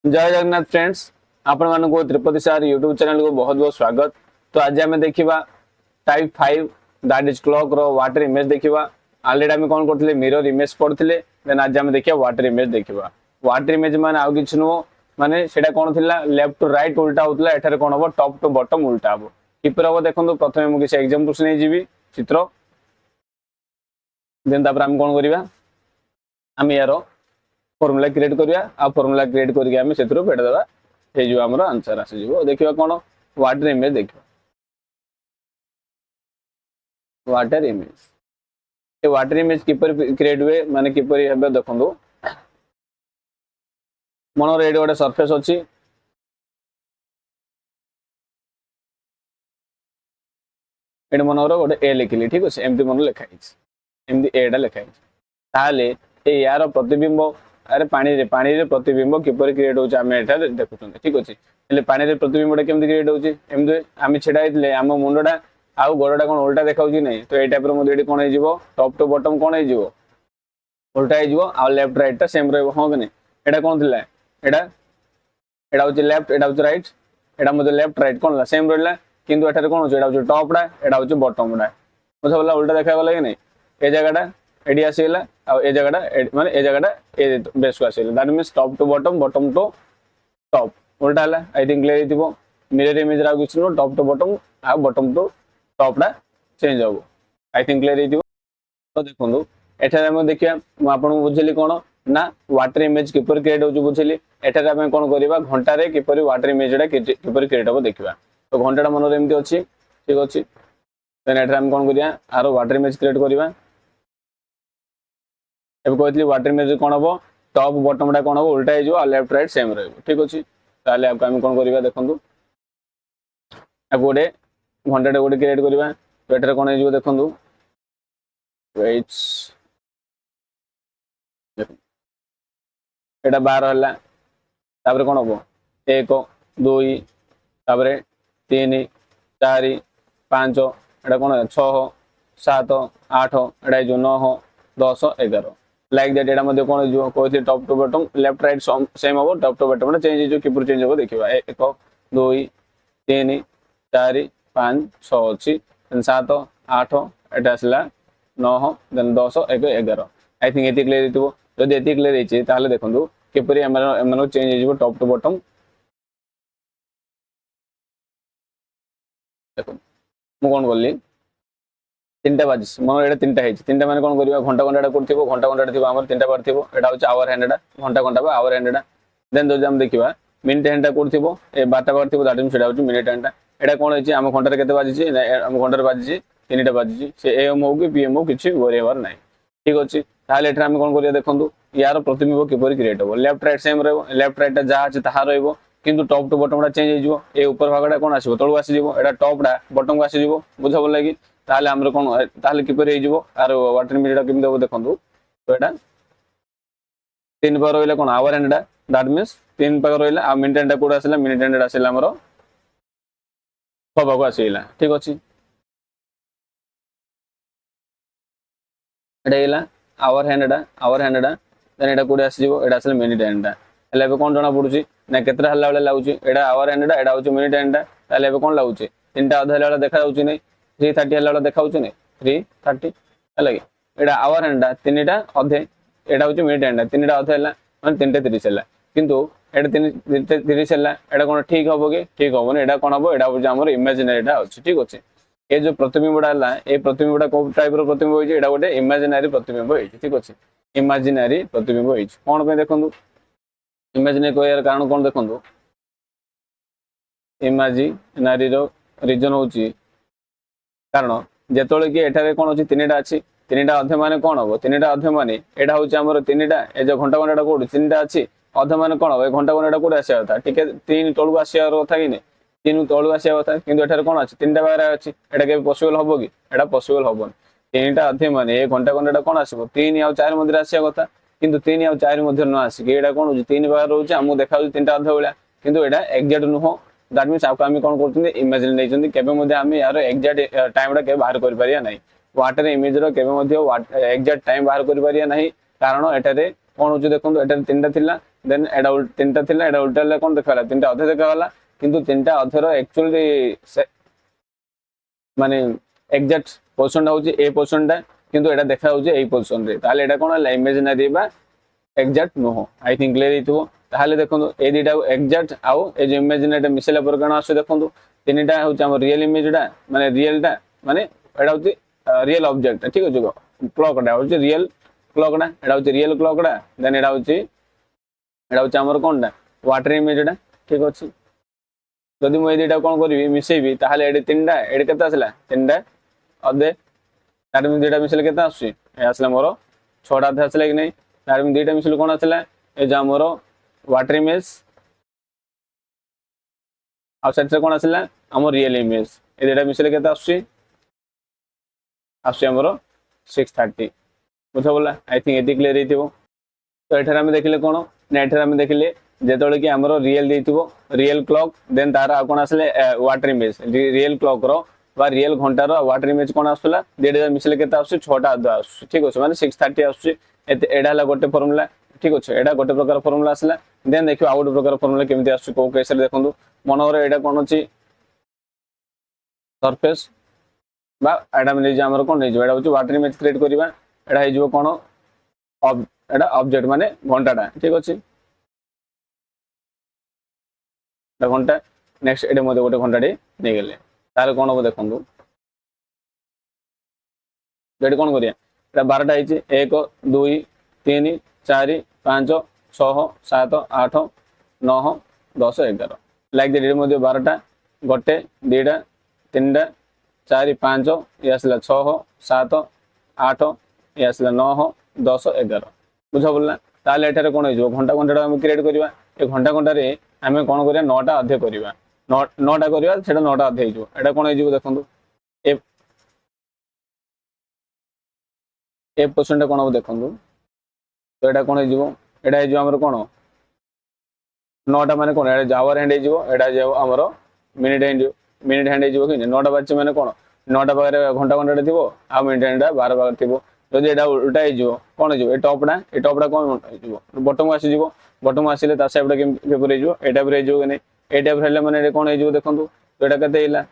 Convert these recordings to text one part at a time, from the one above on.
जय जगन्नाथ फ्रेंड्स आपण मानको त्रिपति सर यूट्यूब चैनल को बहुत बहुत स्वागत। तो आज आम देखा type 5 that is clock or water image देखा। ऑलरेडी आम कौन करते मिरर इमेज पढ़ते देन आज आम देखा वाटर इमेज देखा। वाटर इमेज मान आउ कि नुह माने सेटा कौन थिला लेफ्ट टू राइट उल्टा होता एठारे कौन हम टॉप टू बॉटम उल्टा हम किपर हम देखो। प्रथम मुझे एग्जांपल्स नहीं जीवी चित्र देन तापर आम कौन करवा आम यार फॉर्मूला क्रिएट करिया आ फॉर्मूला क्रिएट करके हमें सेथरो पेड़ देबा हे जो हमरो आंसर आसी जीवो। देखिबा कोन वाटर इमेज देखिबा water image A water image keeper create हुए माने किपर हेबे देखंदो मनोर एड गोटे सरफेस अछि एड मनोर गोटे ए लिखिली ठीक अछि एमती मन लिखा हिच एमती एडा लिखा हिच ताले ए यार प्रतिबिंब अरे पानी रे प्रतिबिंब किपर क्रिएट होचे आमे एठा देखुछन ठीक अछि। हेले पानी रे प्रतिबिंबटा केमति क्रिएट होचे एमदे आमे छेडा हितले आम मुंडटा आउ गोडटा कोन उल्टा देखाउची नै तो ए टाइप रो मोदे एडी कोन हे जीवो टॉप टू बॉटम कोन हे जीवो उल्टा हे जीवो आ लेफ्ट राइट ता सेम रहबो हां कि नै। एडा कोन थिला एडा एडा होचे लेफ्ट एडा होचे राइट एडा मोदे लेफ्ट राइट कोन ला सेम रहला किंतु एठारे कोन होचे एडा होचे टॉप डा एडा होचे बॉटम डा बुझा बोला उल्टा देखा गला कि नै। ए जगहटा एडी आसीला आ ए जगहटा माने ए जगहटा ए बेस को आसीला that means top to bottom to top उल्टा हला आई थिंक क्लियर हितिबो। मिरर इमेज रा किछ नो टॉप टू बॉटम आ बॉटम टू टॉप डा चेंज होबो आई थिंक क्लियर हितिबो। तो देखंदो एठारे हम देखिया म आपन को बुझिली कोन ना वाटर इमेज किपर क्रिएट होजो बुझिली एठारे हम कोन करबा घंटा रे किपर वाटर इमेज डा किपर क्रिएट होबो देखिबा। तो घंटा डा मनोर एमती अछि ठीक अछि देन एठारे हम कोन करिया आरो वाटर इमेज क्रिएट करबा अब कहती वाटर इमेज कौन हम टॉप बॉटम टा कौन हम उल्टा हो लेफ्ट राइट सेम रही ठीक अच्छे ताले आपको आम कौन करवा देखूँ गोटे घंटा गोटे क्रिएट करवा तो ये कौन हो देखूँ एटा 12 है तापर कौन हम 1 2 तापर 3 4 5 एटा कौन 6 7 8 एटा जो 9 10 11 लाइक दैट एटा मध्ये कोन जो कहते top to bottom left right same हो टॉप टू बॉटम चेंज जो किपर चेंज हो देखिबा 1 2 3 4 5 6 अछि 7 8 एटा असला 9 देन 10 11 आई थिंक एति क्लियर हितबो जदि एति क्लियर हिचे ताले देखंदु किपर हमर चेंज हो टॉप टू बॉटम देखो मु कोन बोलली 3टा बाजिस मन एटा 3टा है 3टा माने कोन करबा घंटा घंटा करथिबो घंटा घंटा थिबो हमर 3टा बार थिबो एटा होचे आवर हैंडडा घंटा घंटा बा आवर हैंडडा देन जो हम देखिबा मिनिट हैंडडा करथिबो ए 12टा बार थिबो दैट मींस सेटा होचे मिनिट हैंडडा एटा कोन होचे हम घंटा रे केते बाजिछि हम घंटा रे बाजिछि 3टा बाजिछि से एएम हो कि पीएम हो किछि वरियवर नै ठीक अछि। ताले एटा हम कोन करिया देखंतु यार प्रतिबिंब किपरि क्रिएट हो लेफ्ट राइट सेम रहबो लेफ्ट राइट जा अछि ताहा रहबो किंतु टॉप टू बॉटम डा चेंज हो जिवो ए ऊपर भागडा कोन आसीबो तळु आसी जिवो एटा टॉप डा बॉटम को आसी जिवो बुझा बोल लागी ताले हमर कोन ताले किपर हे जिवो आरो वाटर इमेज डा किम देबो देखंतु तो एटा 3 पर रहइला कोन आवर हैंड डा दैट मींस 3 पर रहइला आ मिनिट हैंड कोड आसीला मिनिट हैंड आसीला हमर सबको आसीला ठीक अछि। एटा इला आवर हैंड डा देन एटा कोड आसी जिवो एटा आसीला मिनिट हैंड डा हले बे कोन जणा पडुची ना केतरा हल्ला वाला लाउची एटा आवर हैंड डा एटा होची मिनिट हैंड डा ताले बे कोन लाउची 3टा अधा वाला देखा जाउची नै 330 हल्ला वाला देखाउची नै 330 हला कि एटा आवर हैंड डा 3टा अधे एटा होची मिनिट हैंड डा 3टा अधे हला माने 3टा 30 हला किंतु एटा 30 हला एटा कोन ठीक होबो कि ठीक होबो नै एटा कोन होबो एटा होची हमर इमेजिनरी डा अछि ठीक अछि। ए जो प्रतिबिंबडा हला ए प्रतिबिंबडा को टाइप रो प्रतिबिंब होई एटा गोटे इमेजिनरी प्रतिबिंब होई ठीक अछि इमेजिनरी प्रतिबिंब होई कोन पे देखंतु इमेजिनरी कोयर कारण कोन देखंतु इमेजिनरी रो रीजन होची कारण जेतोले कि एठारे कोन होची 3टा अछि 3टा अधे माने कोन होबो 3टा अधे माने एटा होची हमर 3टा ए जो घंटा घंटा कोड 3टा अछि अधे माने कोन होबो घंटा घंटा कोड आसी होता ठीक है 3 तळु आसी होता कि नै 3 तळु आसी होता किंतु एठारे कोन अछि 3टा बारे अछि एटा के पॉसिबल होबो कि एटा पॉसिबल होबो 3टा अधे माने ए घंटा घंटा कोन आसीबो 3 आ 4 मध्ये आसी होता किंतु 3 आ 4 मध्ये न आसी कि एटा कोन होची 3 बार होची हमु देखाउ 3टा अधे बेला किंतु एटा एग्जैक्ट नुहो दैट मींस आपको आम कौन करते इमेजिन नहीं केवे आम यार एक्जाक्ट टाइम के बाहर कर पारिया नहीं वाटर इमेज रो केवे एक्जाक्ट टाइम बाहर कर पारिया नहीं कारण एटारे कौन हो देखो एटा तीन थिला देन एटा तीन थिला एटा उल्टा कौन देखा तीन अधे देखा किंतु तीन अधेर एक्चुअली माने एग्जैक्ट पोजिशन होची ए पोजिशन टा किंतु एटा देखा होची ए पोजिशन रे ताले एटा कोन इमेजिनरी बा एग्जैक्ट नुह आई थिंक क्लियर हितबो ताले देखो ए दुटा एग्जैक्ट आउ ए जो इमेजिनरी मिसला पर कोन आसे देखो तीनटा होची हम रियल इमेज टा माने रियल टा माने एटा होची रियल ऑब्जेक्ट ठीक अछि क्लॉक टा होची रियल क्लॉक टा एटा होची रियल क्लॉक टा देन एटा होची हमर कोन टा वाटर इमेज टा ठीक अछि जदि मुझे दुटा कौन करी मिसेबी ताहले एडी तीनटा एडी केते आसला तीनटा अधे तार में दुटा मिसले केते आसी आसला मोर 6टा अधे आसला कि नहीं तार में दुटा मिसले कौन आसला ए जा मोर वाटर इमेज आ सेट कौन आसला हमर रियल इमेज ए दुटा मिसले केते आसी हमर 630 बुझा बोला आई थिंक एति क्लियर हिथिबो तो एठार हम देखिले कोन ना एठार हम देखिले जेतोले कि हमरो रियल देथिबो रियल क्लॉक देन तारा कोन आसले वाटर इमेज रियल क्लॉक रो बा रियल घंटा रो वाटर इमेज कोन आसला डेडा मिसले केता आसु 6टा आदा आसु ठीक अछि माने 630 आसु एडा हला गोटे फार्मूला ठीक अछि एडा गोटे प्रकार फार्मूला आसला देन देखियो आ गोटे प्रकार फार्मूला केमिति आसु को केस रे देखंतु मनोर एडा कोन अछि सरफेस बा एडा मिले जे हमर कोन नै जो एडा होची वाटर इमेज क्रिएट करबा एडा हे जो कोन एडा ऑब्जेक्ट माने घंटाटा ठीक अछि घंटा नेक्स्ट एडे मते गोटे घंटाटी नै गेले तार कोन हो देखंतु जेडी कोन करिया एटा 12टा हिची 1 2 3 4 5 6 7 8 9 10 11 लाइक दैट एडे मते 12टा गोटे दुईटा तीनटा 4 5 ये आसला 6 7 8 ये आसला 9 10 11 बुझा बोलला ताले एठारे कोन हो घंटा घंटा हम क्रिएट करबा ए घंटा घंटा रे हमें कौन करिया 9टा अधे करबा 9टा करबा सेटा 9टा अधे हिजो एटा कोन हिजो देखंतु ए परसेंट कोन हो देखंतु तो एटा कोन हिजो एटा हिजो हमर कोन 9टा माने कोन एटा आवर हैंड हिजो एटा जे हमर मिनिट हैंड हिजो कि 9टा बाचे माने कोन 9टा बारे घंटा घंटा थिबो आ मिनिट हैंड 12 बार थिबो जदि एटा उल्टा हिजो कोन हिजो ए टॉपडा कोन हिजो बॉटम आसी जिवो बॉटम आसिले ता सेपडा के पेपर हिजो एटा पर हिजो कि ए टाइप हेले माने कोन हिजो देखंतु तो एटा कते हिला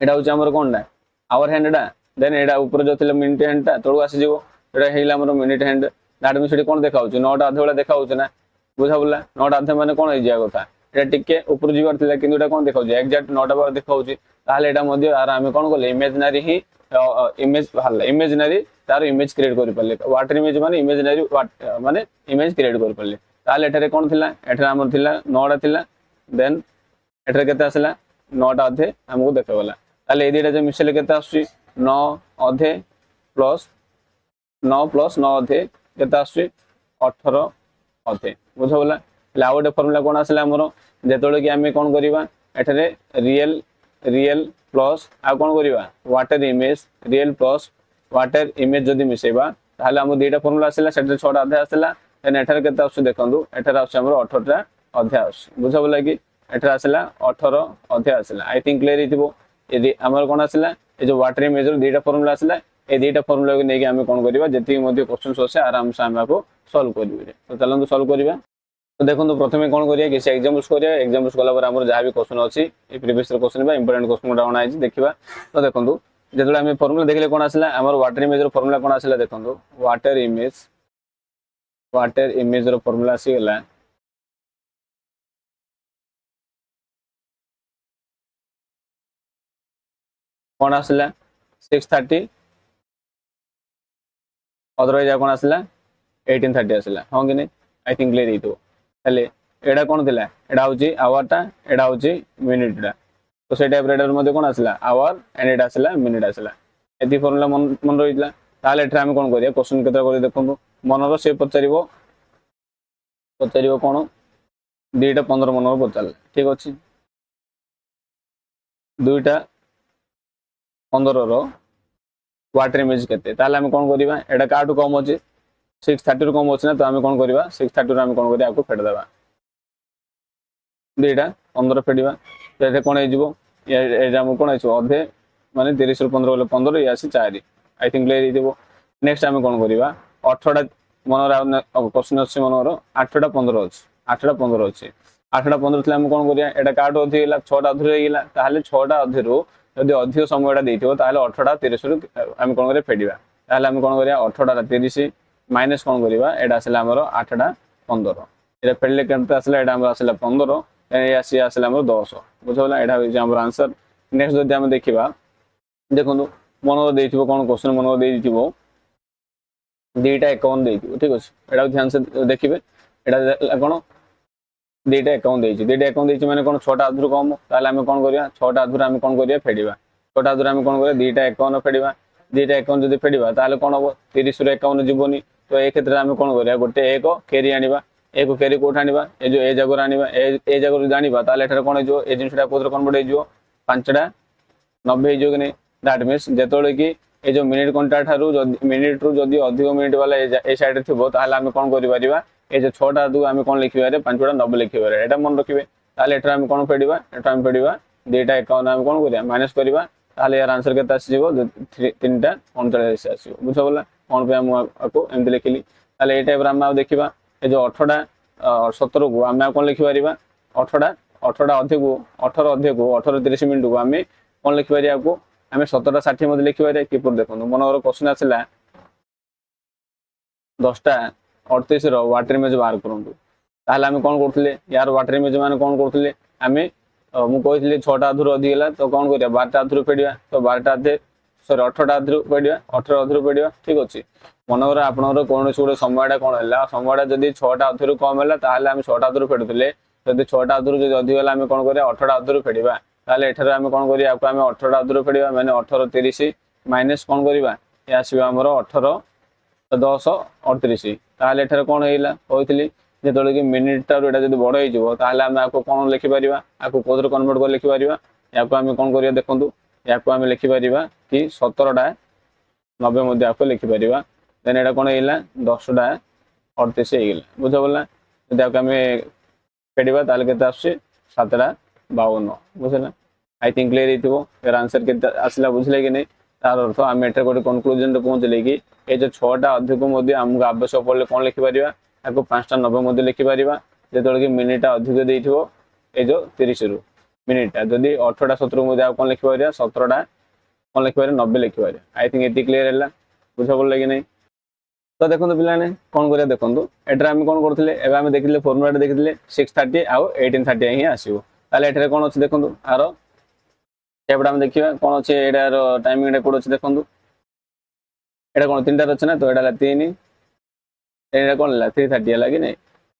एटा होची हमर कोनडा आवर हैंड डा देन एटा ऊपर जो थिले मिनिट हैंड ता तळु आसी जिवो एटा हेला हमर मिनिट हैंड दैट मींस एटी कोन देखा होची 9टा अधे वाला देखा होची ना बुझा बोलला 9टा अधे माने कोन हिजिया कथा एटा टिके ऊपर जीवार थिला किंतु एटा कोन देखा होची एग्जैक्ट 9टा बार देखा होची ताले एटा मध्ये आर हम कोन कोले इमेजिनरी ही इमेज हल्ला इमेजिनरी तार इमेज क्रिएट करि परले वाटर इमेज माने इमेजिनरी माने इमेज क्रिएट करि परले ताले एठारे कोन थिला एठारे हमर थिला 9टा थिला देन एठारे केते आसला 9टा अधे हमको देखावला ताले ए दुटा जे मिसले केते आसी 9 अधे प्लस 9 प्लस 9 अधे केते आसी 18 अधे बुझावला ला गोटे फार्मूला कोन आसला हमर जेतोले कि हमें कोन करिवा एठारे रियल प्लस आ कोन करिवा water image real plus water image जदि मिसेबा ताले हम दुटा फार्मूला आसला सेटा 6टा अधे आसला देन एठारे केते आसी देखंतु एठारे आसी हमर 18टा अधे आसी बुझावला कि एठारे आसला 18 अधे आसला आई थिंक क्लियर हितबो यदि हमर कोन आसला ए जो वाटर इमेज रो दुटा फार्मूला आसला ए दुटा फार्मूला को नेकी हमें कोन करिवा जति मध्ये क्वेश्चंस होसे आराम से हम को सॉल्व करिवे तो चलंतु सॉल्व करिवा तो देखंतु प्रथमे कोन करिया कि एग्जांपल्स करिया एग्जांपल्स कला पर हमर जहा भी क्वेश्चन अछि ए प्रीवियस क्वेश्चन बा इंपोर्टेंट क्वेश्चन डाउन आइछि देखिबा तो देखंतु जेतले हमें फार्मूला देखले कोन आसला हमर वाटर इमेज रो फार्मूला कोन आसला देखंतु वाटर इमेज रो फार्मूला आसी गेला कोन आसला 630 अदरवाइज कोन आसला 1830 आसला हां कि नहीं आई थिंक क्लियर हितो तले एडा कोन थिला एडा होची आवर टा एडा होची मिनिट टा तो से टाइप रेडर मध्ये कोन आसला आवर एंड एडा आसला मिनिट आसला एति फार्मूला मन रहितला ताले एठा हम कोन करिया क्वेश्चन केता करि देखंतु मनरो से पचारिबो कोन दुईटा 15 मनरो पचारला ठीक अछि दुईटा 15 रो वाटर इमेज केते ताले हम कोन करिबा एडा काटू कम अछि 630 रो कम अछि ना तो हम कोन करिबा 630 रो हम कोन करिया आको फेड देबा दुईटा 15 फेडिबा तो एते कोन हिजबो ए जाम कोन आइछो अधे माने 30 रो 15 बोले 15 ये आसी 4 आई थिंक क्लियर हिजबो नेक्स्ट हम कोन करिबा 18टा मनर क्वेश्चन अच्छे मनर 8टा 15 अच्छे 8टा 15 अच्छे 8टा 15 थे कौन करिया एटा काटो अधिक है 6टा अधूर होगा ताहले 6टा अधीर जदि अधिक समयटा देथिबो ताहले 18टा 30 रु आम कौन करिया फेडिबा ताहले आम कौन करिया 18टा 30 माइनस कौन करिया एटा आसला हमर 8टा 15 एटा फेडले केमते आसला एटा हमर आसला 15 ये आसला हमर 10 बुझला एटा होई हमर आंसर नेक्स्ट जदि हम देखिबा देखंतु मनर देथिबो कौन क्वेश्चन मनर देथिबो 2टा 51 देथिबो ठीक अछि एटा ध्यान से देखिबे एटा कौन 2टा 51 देछि 2टा 51 देछि माने कौन 6टा अधूर कम ताले हम कौन करिया 6टा अधूर हम कौन करिया फेडिबा 6टा अधूर हम कौन करिया 2टा 51 फेडिबा 2टा 51 जदि फेडिबा ताले कौन हो 30 रु 51 जीवनी तो ए क्षेत्र में कौन करिया गोटे एक केरी आनिबा एक केरी कोठ आनिबा ए जो ए जगह आनिबा ए जगह जानिबा ताले एठार कौन हो ए जिनसटा कोथर कन्वर्ट हो जो 5टा 90 हो कि दैट मीन्स जेतोले कि ए जो मिनिट घंटा ठारू मिनिट रु जदि अधिक मिनिट वाला ए साइड थिबो ताले हम कौन करि परिबा ए जो 6टा दु हम कौन लिखिबारे 5टा 90 लिखिबारे एटा मन रखिबे ताले एटा हम कौन फेडिबा एटा हम फेडिबा 2टा 51 हम कौन करिया माइनस करिबा ताले यार आंसर केते आसीबो 3टा 39 आसीबो बुझबला कोन पे हम को एमते लिखिली ताले ए टाइप हम देखिबा ए जो 18टा 17 को हम कौन लिखि परिबा 18टा अधिक 18 अधिक 18 30 मिनिट को हम कौन लिखि परिया को हम 17टा 60 मध्ये लिखि परिया किपर देखो मनर क्वेश्चन आसला 10टा 38 रो वाटर इमेज बाहर करंतु ताहले हम कोन करथले यार वाटर इमेज माने कोन करथले हम मु कहितले 6टा अधूर अधिक होला तो कोन करिया 12टा अधूर फेडिया तो 12टा अधे सॉरी 18टा अधूर फेडिया 18 अधूर फेडिया ठीक अछि मनवर आपनर कोन सुडे समयटा कोन हला समयटा जदी 6टा अधूर कम हला ताहले हम 6टा अधूर फेडुतले जदी 6टा अधूर जदी अधिक हला हम कोन करिया 18टा अधूर फेडिबा ताहले एठारे हम कोन करिया आपको हम 18टा अधूर फेडिबा माने 18 30 माइनस कोन करिबा ए आसीबा हमर 18 10 38 ताहले एठारे कोन हेइला होइतली जेतोले कि मिनिट टार एटा जदी बड होई जिवो ताहले हम आपको कोन लिखि परिबा आपको कोदर कन्वर्ट कर लिखि परिबा याको हम कोन करिया देखंतु याको हम लिखि परिबा कि 17टा 90 मध्ये आपको लिखि परिबा देन एटा कोन हेइला 10टा 38 हेइला बुझबला जदी आपको हम फेडिबा ताहले केते आछे 7टा 52 बुझला आई थिंक क्लियर हितबो यार आंसर केते आसला बुझले कि नै तार अर्थ हम एटा कोटे कंक्लूजन रे पहुंचले कि ए जो 6टा अधिक मध्ये हमको आवश्यक पड़ले कोन लिखि परिबा आपको 5टा 90 मध्ये लिखि परिबा जेतोले कि मिनिटा अधिक देइथिबो ए जो 30 रु मिनिटा जदी 18टा 17 मध्ये आप कोन लिखि परिबा 17टा कोन लिखि परिबा 90 लिखि परिबा आई थिंक एति क्लियर हैला बुझा पड़ले कि नै तो देखो पिलाने कौन करिया देखंतु एटा हम कोन करथिले एबे हम देखिले फॉर्मूला देखिले 630 आ 1830 ही आसीबो ताले एठरे कोन अछि देखंतु आरो एबडा हम देखिबा कोन अछि एडार टाइमिंग एटा कोड अछि देखंतु एटा कोन 3टा अछि ना तो एटा 3 एटा कोन ला 330 हला कि नै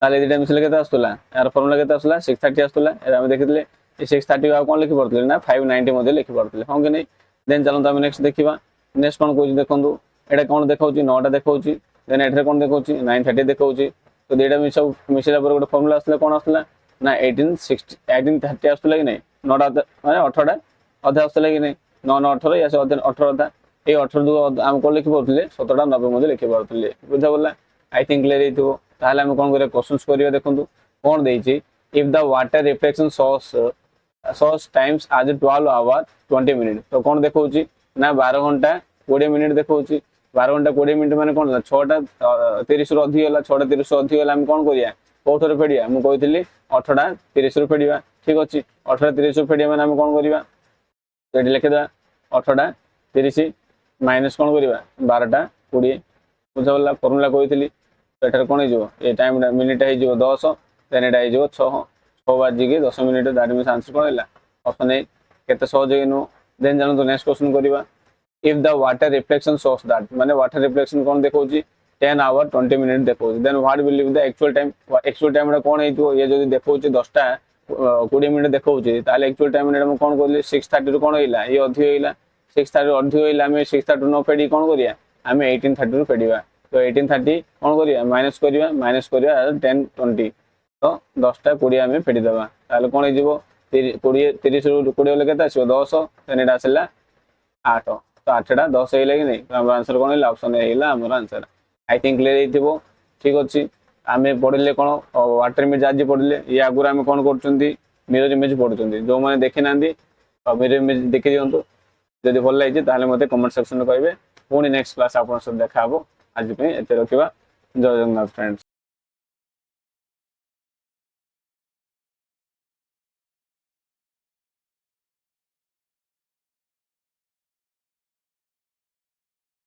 ताले दिटा मिसले केते आस्तला यार फॉर्मूला केते आस्तला 630 आस्तला एबे हम देखिले ए 630 आ कोन लिखि पड़तले ना 590 मध्ये लिखि पड़तले हम कि नै देन चलन तो हम नेक्स्ट देखिबा नेक्स्ट कोन कोइ देखंतु एटा कोन देखाउची 9टा देखाउची देन एठरे कोन देखाउची 930 देखाउची तो देटा मिसला पर गोटे फॉर्मूला आस्तला कोन आस्तला ना 1860 1830 आस्तला कि नै 9टा माने 18टा अधे आस्तला कि नै 9 9 18 या से 18 था ए 18 दु हम कोन लिखि पड़तले 17टा 90 मध्ये लिखि पड़तले बुझा बोला आई थिंक क्लियर हितबो ताहले हम कोन करे क्वेश्चंस करियो देखंतु कोन देइची इफ द वाटर रिफ्लेक्शन सोर्स टाइम्स आज 12 आवर 20 मिनिट तो कोन देखाउची ना 12 घंटा 20 मिनिट देखाउची 12 घंटा 20 मिनिट माने कोन 6टा 30 रु अधिक होला 6टा 30 रु अधिक होला हम कोन करिया कोथरे फेडिया हम कहितली 18टा 30 रु फेडिबा ठीक अछि 18टा 30 रु फेडिया माने हम कोन करिबा तो एठी लिखि दा 18टा 30 माइनस कोन करिबा 12टा 20 बुझावला फॉर्मूला कहितली तो एठार कोन हे जो ए टाइम मिनिट हे जो 10 देन एटा हे जो 6 बाजी के 10 मिनिट दैट मींस आंसर कोन हैला ऑप्शन ए केते सहज हे नो देन जानो तो नेक्स्ट क्वेश्चन करिबा if the water reflection shows that माने वाटर रिफ्लेक्शन कोन देखौची 10 आवर 20 मिनिट देखौची then what will be the actual time रे कोन हेइतो ये जदी देखौची 10टा 20 मिनिट देखौची ताले एक्चुअल टाइम रे हम कोन करली 630 रु कोन हैला ये अधिक हैला 630 अधिक हैला हम 630 न फेडी कोन करिया हम 1830 रु फेडीबा तो 1830 कोन करिया माइनस करिया 10 20 तो 10टा 20 हम फेडी दबा ताले कोन हे जिवो 20 30 रु 20 ले केता आछो 10 देन एटा आसला 8 तो 8टा 10 हेले कि नै हमर आंसर कोन हैला ऑप्शन ए हैला हमर आंसर आई थिंक क्लियर हितबो ठीक अछि आमे पढले कोन वाटर इमेज आज पढले ये आगुर आमे कोन करचंदी मिरर इमेज पढचंदी जो माने देखि नांदी मिरर इमेज देखि दियंतु जदि भल लागिजे ताले मते कमेंट सेक्शन रे कहबे पुनी नेक्स्ट क्लास आपन सब देखाबो आज पे एते रखिबा ଜୟ ଜଗନ୍ନାଥ ଫ୍ରେଣ୍ଡସ୍।